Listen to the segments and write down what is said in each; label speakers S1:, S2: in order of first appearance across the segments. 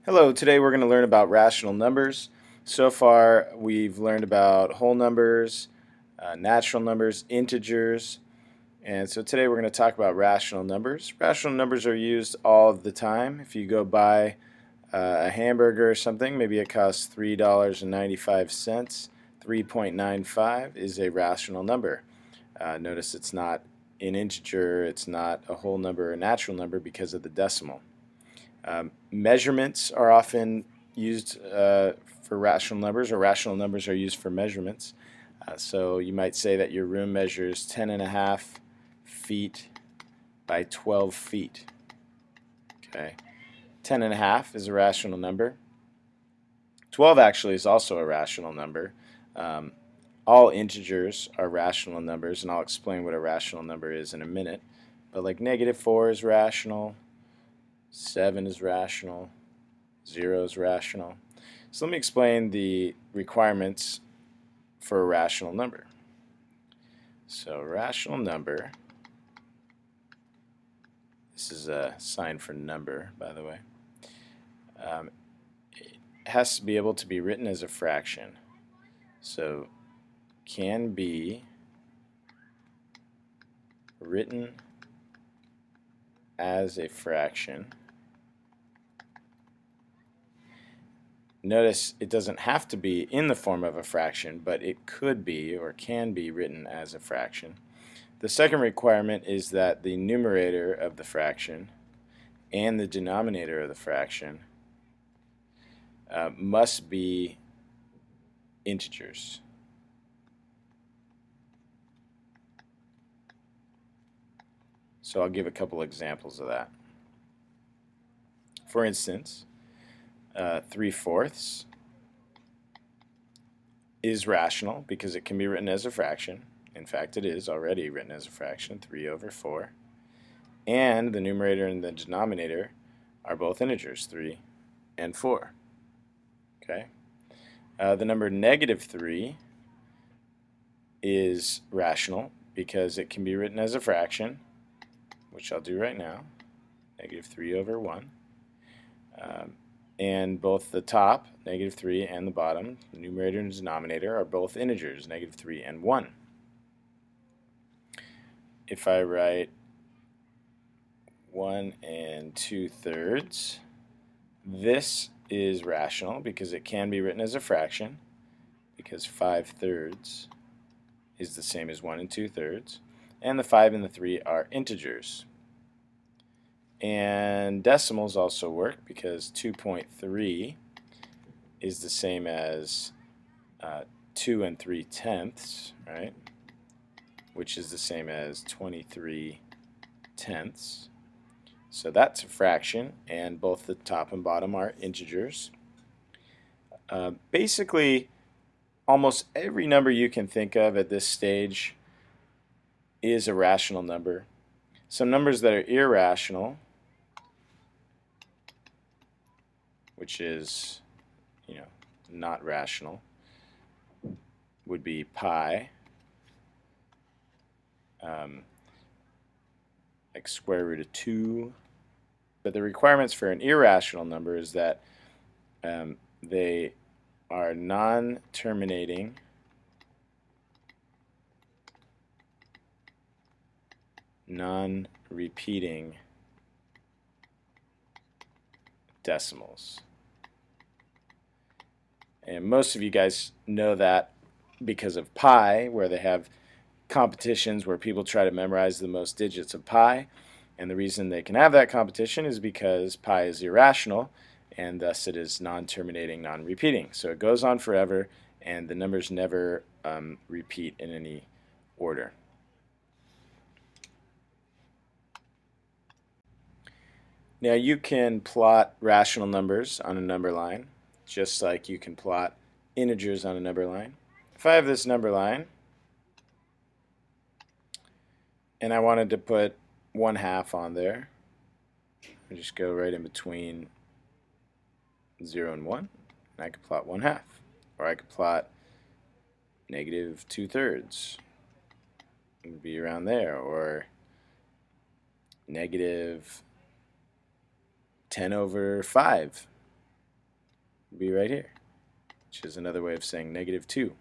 S1: Hello, today we're going to learn about rational numbers. So far we've learned about whole numbers, natural numbers, integers, and so today we're going to talk about rational numbers. Rational numbers are used all of the time. If you go buy a hamburger or something, maybe it costs $3.95. 3.95 is a rational number. Notice it's not an integer, it's not a whole number or a natural number because of the decimal. Measurements are often used for rational numbers, or rational numbers are used for measurements. So you might say that your room measures 10.5 feet by 12 feet. Okay, 10.5 is a rational number. 12 actually is also a rational number. All integers are rational numbers, and I'll explain what a rational number is in a minute. But like -4 is rational, 7 is rational, 0 is rational. So let me explain the requirements for a rational number. So rational number, this is a sign for number, by the way, it has to be able to be written as a fraction. So can be written as a fraction. Notice it doesn't have to be in the form of a fraction, but it could be or can be written as a fraction. The second requirement is that the numerator of the fraction and the denominator of the fraction must be integers. So I'll give a couple examples of that. For instance, 3/4 is rational because it can be written as a fraction. In fact, it is already written as a fraction, 3/4. And the numerator and the denominator are both integers, 3 and 4. Okay. The number -3 is rational because it can be written as a fraction, which I'll do right now, -3/1. And both the top, -3, and the bottom, the numerator and denominator, are both integers, -3 and 1. If I write 1 2/3, this is rational because it can be written as a fraction, because 5/3 is the same as 1 2/3, and the 5 and the 3 are integers. And decimals also work because 2.3 is the same as 2 3/10, right? Which is the same as 23/10. So that's a fraction, and both the top and bottom are integers. Basically, almost every number you can think of at this stage is a rational number. Some numbers that are irrational, which is, not rational, would be pi, like square root of 2. But the requirements for an irrational number is that they are non-terminating, non-repeating decimals. And most of you guys know that because of pi, where they have competitions where people try to memorize the most digits of pi. And the reason they can have that competition is because pi is irrational, and thus it is non-terminating, non-repeating. So it goes on forever, and the numbers never repeat in any order. Now you can plot rational numbers on a number line, just like you can plot integers on a number line. If I have this number line, and I wanted to put 1/2 on there, I just go right in between 0 and 1, and I could plot 1/2. Or I could plot -2/3. It would be around there, or -10/5. would be right here, which is another way of saying -2.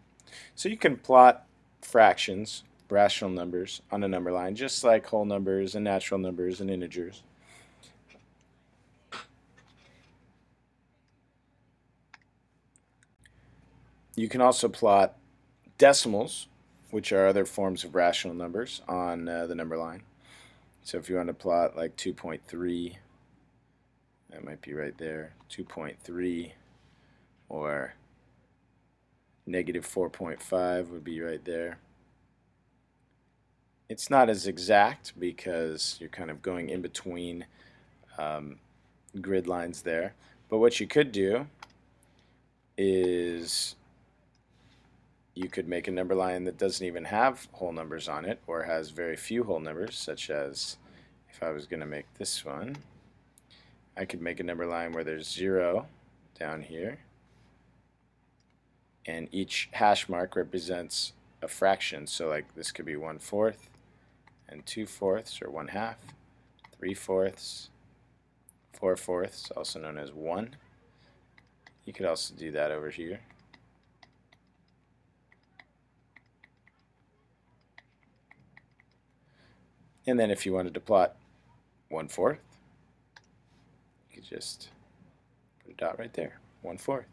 S1: So you can plot fractions, rational numbers, on a number line, just like whole numbers and natural numbers and integers. You can also plot decimals, which are other forms of rational numbers, on the number line. So if you want to plot like 2.3, that might be right there, 2.3, or -4.5 would be right there. It's not as exact because you're kind of going in between grid lines there. But what you could do is you could make a number line that doesn't even have whole numbers on it, or has very few whole numbers, such as if I was going to make this one, I could make a number line where there's 0 down here, and each hash mark represents a fraction. So like this could be 1/4 and 2/4, or 1/2, 3/4, 4/4, also known as 1. You could also do that over here. And then if you wanted to plot 1/4, you could just put a dot right there, 1/4.